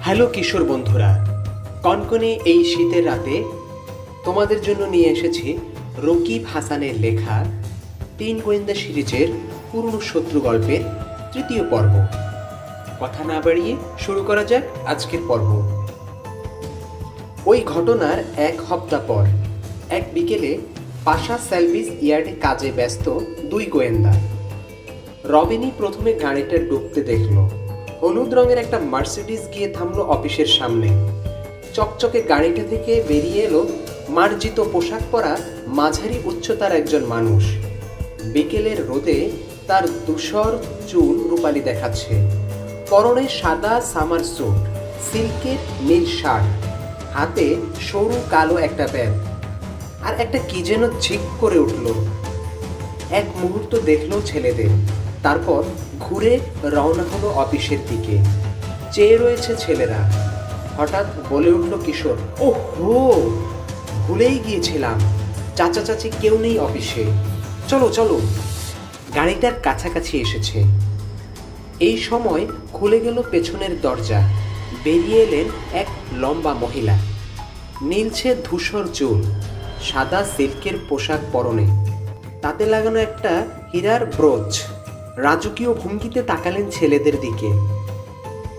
Hello কিশোর বন্ধুরা, কনকনে এই শীতের রাতে তোমাদের জন্য নিয়ে এসেছি রকিব হাসানের লেখা 3 গোয়েন্দা সিরিজের পুরনো শত্রু গল্পের তৃতীয় পর্ব। কথা না বাড়িয়ে শুরু করা যাক আজকের পর্ব। ওই ঘটনার 1 সপ্তাহ পর এক বিকেলে পাশা স্যালভিজ ইয়ার্ডে কাজে ব্যস্ত 2 গোয়েন্দা। রবিনই প্রথমে গাড়িটা ডুবতে দেখল। হলুদ রঙের একটা মার্সিডিজ গিয়ে থামলো অফিসের সামনে। চকচকে গাড়িটা থেকে বেরিয়ে এলো মার্জিত পোশাক পরা মাঝারি উচ্চতার একজন মানুষ। বিকেলের রোদে তার ধূসর চুল রূপালি দেখাচ্ছে। পরনে সাদা সামার স্যুট, সিল্কের নীল শার্ট, হাতে সরু কালো একটা ব্যাগ, আর একটা কি যেন ঝিক করে উঠল। এক মুহূর্ত দেখলো ছেলেদের, তারপর ঘুরে রওনা হলো অফিসের দিকে। চেয়ে রয়েছে ছেলেরা। হঠাৎ বলে উঠল কিশোর, ওহো, ভুলেই গিয়েছিলাম, চাচা চাচি কেউ নেই অফিসে, চলো চলো। গাড়িটার কাছাকাছি এসেছে। এই সময় খুলে গেল পেছনের দরজা। বেরিয়ে এলেন এক লম্বা মহিলা। নীলছে ধূসর চুল, সাদা সিল্কের পোশাক পরনে, তাতে লাগানো একটা হীরার ব্রোচ। রাজকীয় ভঙ্গিতে তাকালেন ছেলেদের দিকে।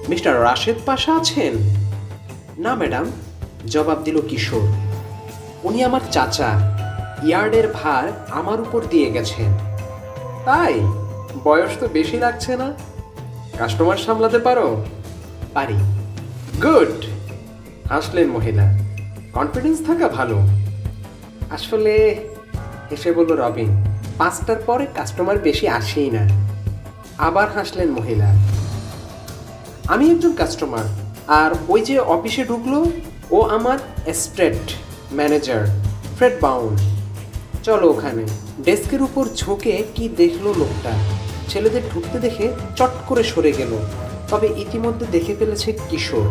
মিস্টার রাশেদ পাশা আছেন? না ম্যাডাম, জবাব দিল কিশোর। উনি আমার চাচা, ইয়ার্ডের ভার আমার উপর দিয়ে গেছেন। তাই? বয়স তো বেশি লাগছে না। কাস্টমার সামলাতে পারো? পারি। গুড, হাসলেন মহিলা। কনফিডেন্স থাকা ভালো। আসলে, হেসে বলল রবিন, 5টার পরে কাস্টমার বেশি আসেই না। আবার হাসলেন মহিলা। আমি একজন কাস্টমার, আর ওই যে অফিসে ঢুকলো ও আমার এস্টেট ম্যানেজার ফ্রেড বাউন। চলো ওখানে। ডেস্কের উপর ঝুঁকে কি দেখলো লোকটা। ছেলেদের ঢুকতে দেখে চট করে সরে গেল। তবে ইতিমধ্যে দেখে ফেলেছে কিশোর।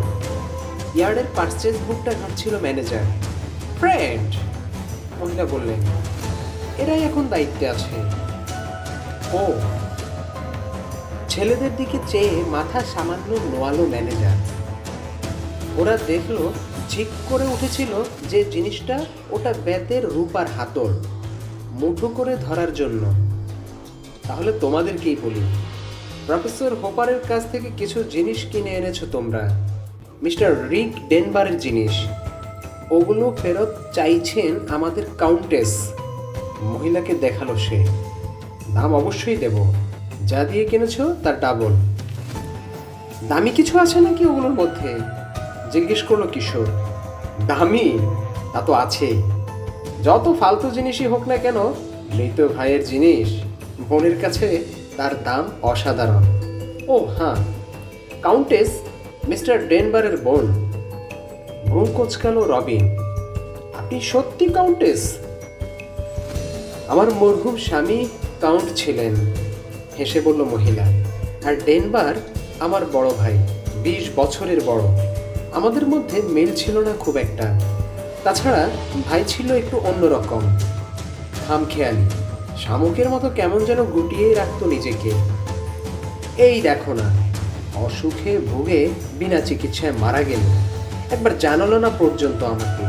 ইয়ার্ডের পারচেজ বুকটা ঘাটছিল ম্যানেজার। ফ্রেড, মহিলা বললেন, এরাই এখন দায়িত্বে আছে। ও। ছেলেদের দিকে চেয়ে মাথা সামান্য নোয়ালো ম্যানেজার। ওরা দেখলো ঝিক করে উঠেছিল যে জিনিসটা, ওটা বেতের রূপার হাতল, মুঠো করে ধরার জন্য। তাহলে তোমাদেরকেই বলি, প্রফেসর হোপারের কাছ থেকে কিছু জিনিস কিনে এনেছো তোমরা, মিস্টার রিক ডেনবারের জিনিস। ওগুলো ফেরত চাইছেন আমাদের কাউন্টেস। মহিলাকে দেখালো সে। দাম অবশ্যই দেব, যা দিয়ে কিনেছো তার ডাবল। দামি কিছু আছে নাকি ওগুলোর মধ্যে? জিজ্ঞেস করলো কিশোর। দামি? তা তো আছেই। যত ফালতু জিনিসই হোক না কেন, মৃত ভাইয়ের জিনিস, বোনের কাছে তার দাম অসাধারণ। ও হ্যাঁ, কাউন্টেস মিস্টার ডেনবারের বোন। ভ্রু কোঁচকালো রবিন। আপনি সত্যি কাউন্টেস? আমার মরহুম স্বামী কাউন্ট ছিলেন, হেসে বলল মহিলা। আর ডেনবার আমার বড় ভাই, 20 বছরের বড়। আমাদের মধ্যে মিল ছিল না খুব একটা। তাছাড়া ভাই ছিল একটু অন্যরকম, খামখেয়ালি, শামুকের মতো কেমন যেন গুটিয়েই রাখতো নিজেকে। এই দেখো না, অসুখে ভুগে বিনা চিকিৎসায় মারা গেল। একবার জানালো না পর্যন্ত আমাকে।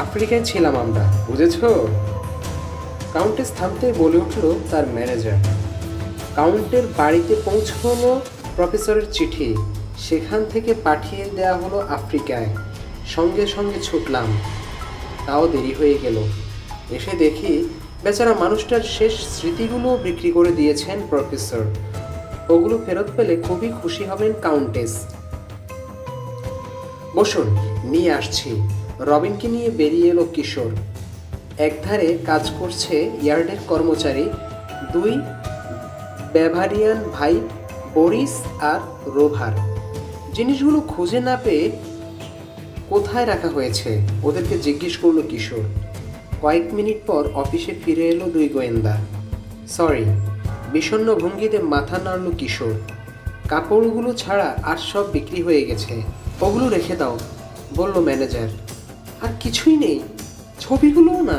আফ্রিকায় ছিলাম আমরা, বুঝেছ? কাউন্টেস থামতে বলে উঠল তার ম্যানেজার। কাউন্টের বাড়িতে পৌঁছলো প্রফেসরের চিঠি। সেখান থেকে পাঠিয়ে দেওয়া হলো আফ্রিকায়। সঙ্গে সঙ্গে ছুটলাম, তাও দেরি হয়ে গেল। এসে দেখি বেচারা মানুষটার শেষ স্মৃতিগুলো বিক্রি করে দিয়েছেন প্রফেসর। ওগুলো ফেরত পেলে খুবই খুশি হবেন কাউন্টেস। বসুন, নিয়ে আসছি। রবিনকে নিয়ে বেরিয়ে এলো কিশোর। একধারে কাজ করছে ইয়ার্ডের কর্মচারী 2 ব্যাভারিয়ান ভাই, বরিস আর রোভার। জিনিসগুলো খুঁজে না পেয়ে কোথায় রাখা হয়েছে ওদেরকে জিজ্ঞেস করলো কিশোর। কয়েক মিনিট পর অফিসে ফিরে এলো 2 গোয়েন্দা। সরি, বিষণ্ণ ভঙ্গিতে মাথা নাড়ল কিশোর। কাপড়গুলো ছাড়া আর সব বিক্রি হয়ে গেছে। ওগুলো রেখে দাও, বলল ম্যানেজার। আর কিছুই নেই? ছবিগুলোও না?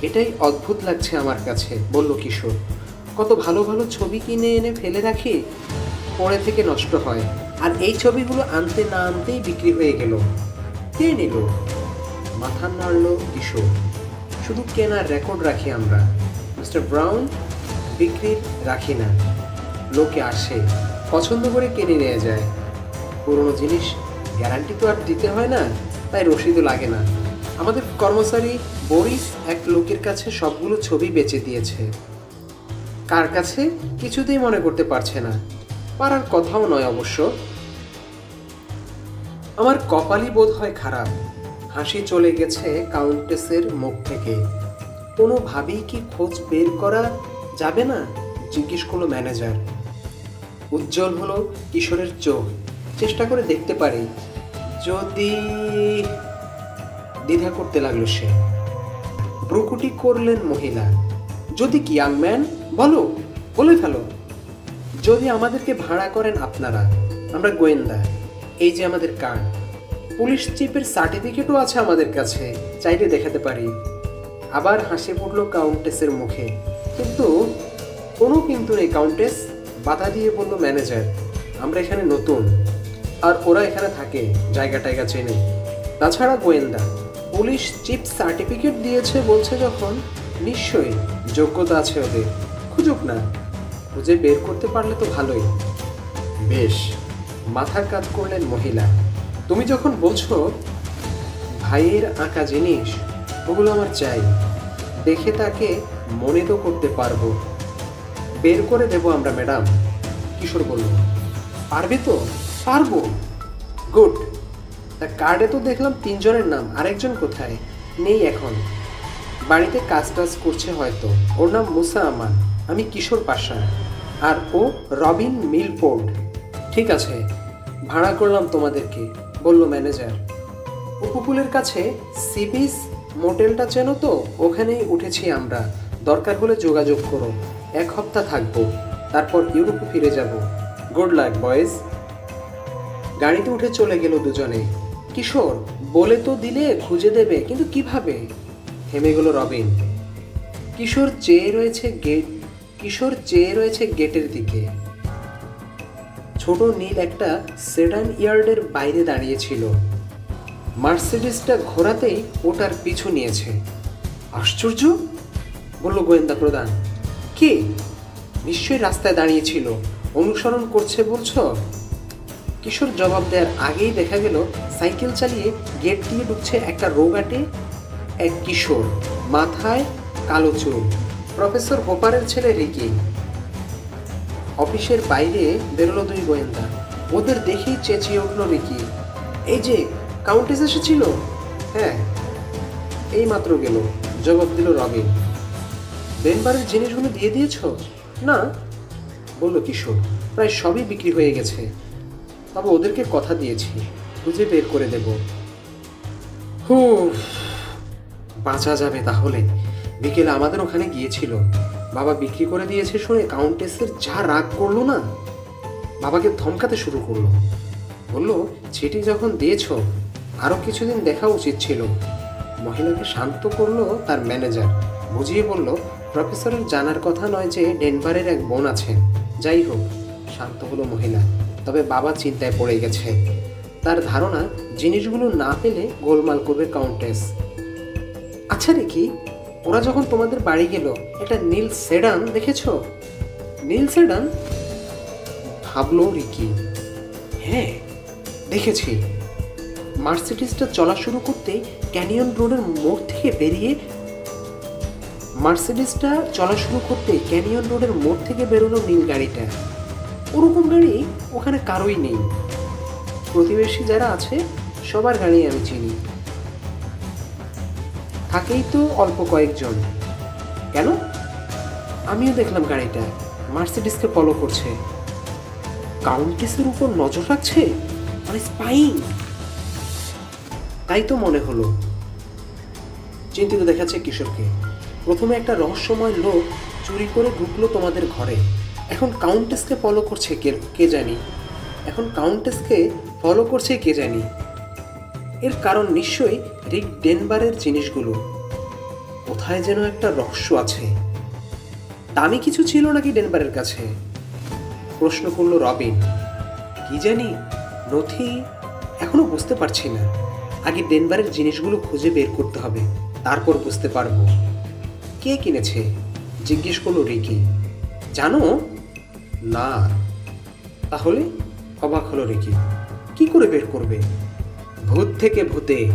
এটাই অদ্ভুত লাগছে আমার কাছে, বলল কিশোর। কত ভালো ভালো ছবি কিনে এনে ফেলে রাখি, পরে থেকে নষ্ট হয়, আর এই ছবিগুলো আনতে না আনতেই বিক্রি হয়ে গেল। কে নিল? মাথা নাড়ল কিশোর। শুধু কেনার রেকর্ড রাখি আমরা, মিস্টার ব্রাউন, বিক্রির রাখি না। লোকে আসে, পছন্দ করে কিনে নিয়ে যায়। পুরনো জিনিস গ্যারান্টি তো আর দিতে হয় না, তাই রসিদও লাগে না। আমাদের কর্মচারী বরিস এক লোকের কাছে সবগুলো ছবি বেচে দিয়েছে। কার কাছে কিছুতেই মনে করতে পারছে না, পারার কথাও নয় অবশ্য। আমার কপালই বোধ হয় খারাপ। হাসি চলে গেছে কাউন্টেসের মুখ থেকে। কোনোভাবেই কি খোঁজ বের করা যাবে না? জিজ্ঞেস করলো ম্যানেজার। উজ্জ্বল হলো কিশোরের চোখ। চেষ্টা করে দেখতে পারি যদি। দ্বিধা করতে লাগলো সে। ভ্রুকুটি করলেন মহিলা। যদি কি ইয়াং ম্যান, বলো, বলে ফেলো। যদি আমাদেরকে ভাড়া করেন আপনারা, আমরা গোয়েন্দা। এই যে আমাদের কার্ড, পুলিশ চিফের সার্টিফিকেটও আছে আমাদের কাছে, চাইলে দেখাতে পারি। আবার হাসি পড়ল কাউন্টেসের মুখে। কিন্তু কোনো কিন্তু নেই কাউন্টেস, বাধা দিয়ে বলল ম্যানেজার। আমরা এখানে নতুন, আর ওরা এখানে থাকে, জায়গা টায়গা চেনে। তাছাড়া গোয়েন্দা, পুলিশ চিফ সার্টিফিকেট দিয়েছে বলছে যখন, নিশ্চয়ই যোগ্যতা আছে ওদের। খুঁজুক না, খুঁজে বের করতে পারলে তো ভালোই। বেশ, মাথা কাত করলেন মহিলা। তুমি যখন বলছো ভাইয়ের আঁকা জিনিস, ওগুলো আমার চাই। দেখে তাকে মনে তো করতে পারবো। বের করে দেবো আমরা ম্যাডাম। কিশোর বলল। পারবে তো? পারবো। গুড। তা কার্ডে তো দেখলাম 3 জনের নাম, আরেকজন কোথায়? নেই এখন, বাড়িতে কাজ টাজ করছে হয়তো। ওর নাম মুসা আমান, আমি কিশোর পাশা, আর ও রবিন মিলফোর্ড। ঠিক আছে, ভাড়া করলাম তোমাদেরকে, বলল ম্যানেজার। উপকূলের কাছে সিবিস মোটেলটা চেনো তো? ওখানেই উঠেছি আমরা। দরকার হলে যোগাযোগ করো। 1 সপ্তাহ থাকবো, তারপর ইউরোপে ফিরে যাব। Good luck boys. গাড়িতে উঠে চলে গেল দুজনে। কিশোর, বলে তো দিলে খুঁজে দেবে, কিন্তু কিভাবে? থেমে গেল রবিন। কিশোর চেয়ে রয়েছে গেটের দিকে। ছোট নীল একটা সেডান ইয়ার্ডের বাইরে দাঁড়িয়েছিল। মার্সিডিসটা ঘোরাতেই ওটার পিছু নিয়েছে। আশ্চর্য, বলল গোয়েন্দা প্রধান। কে? নিশ্চয়ই রাস্তায় দাঁড়িয়েছিল, অনুসরণ করছে বলছ? কিশোর জবাব দেওয়ার আগেই দেখা গেল সাইকেল চালিয়ে গেট দিয়ে ঢুকছে একটা রোগাটে এক কিশোর, মাথায় কালো চুল। প্রফেসর হোপারের ছেলে রিকি। অফিসের বাইরে বেরোলো 2 গোয়েন্দা। ওদের দেখেই চেঁচিয়ে উঠল রিকি। এই যে কাউন্টেস এসেছিল। হ্যাঁ, এই মাত্র গেল, জবাব দিল রবিন। ডেনভারের জিনিসগুলো দিয়ে দিয়েছ? না, বলল কিশোর, প্রায় সবই বিক্রি হয়ে গেছে। তবে ওদেরকে কথা দিয়েছি, খুঁজে বের করে দেব। বাঁচা যাবে তাহলে। বিকেলে আমাদের ওখানে গিয়েছিল, বাবা বিক্রি করে দিয়েছে শুনে কাউন্টেসের যা রাগ করলো না, বাবাকে ধমকাতে শুরু করলো। বলল, চিঠি যখন দিয়েছ আরো কিছুদিন দেখা উচিত ছিল। মহিলাকে শান্ত করলো তার ম্যানেজার। বুঝিয়ে বলল, প্রফেসরের জানার কথা নয় যে ডেনভারের এক বোন আছেন। যাই হোক, শান্ত হলো মহিলা। তবে বাবা চিন্তায় পড়ে গেছে। তার ধারণা জিনিসগুলো না পেলে গোলমাল করবে কাউন্টেস। আচ্ছা রিকি, ওরা যখন তোমাদের বাড়ি গেল একটা নীল সেডান দেখেছ? নীল সেডান? ভাবলো রিকি। হ্যাঁ, দেখেছি। মার্সিডিসটা চলা শুরু করতেই ক্যানিয়ন রোডের মোড় থেকে বেরোলো নীল গাড়িটা। ওরকম গাড়ি ওখানে কারোই নেই। প্রতিবেশী যারা আছে সবার গাড়ি আমি চিনি, থাকেই তো অল্প কয়েকজন। কেন? আমিও দেখলাম গাড়িটা মার্সিডিসকে ফলো করছে। কাউন্টেসের উপর নজর রাখছে, মানে স্পাইং। তাই তো মনে হলো। চিন্তিত দেখাচ্ছে কিশোরকে। প্রথমে একটা রহস্যময় লোক চুরি করে ঢুকলো তোমাদের ঘরে, এখন কাউন্টেসকে ফলো করছে কে জানি। এর কারণ নিশ্চয়ই রিক ডেনভারের জিনিসগুলো। কোথায় যেন একটা রহস্য আছে। দামি কিছু ছিল নাকি ডেনভারের কাছে? প্রশ্ন করল রবিন। কি জানি, নথি এখনো বুঝতে পারছি না। আগে ডেনভারের জিনিসগুলো খুঁজে বের করতে হবে, তারপর বুঝতে পারবো। কে কিনেছে? জিজ্ঞেস করলো রিকি। জানো না। তাহলে? অবাক হলো রিকি। কি করে বের করবে? ভূত থেকে ভূতে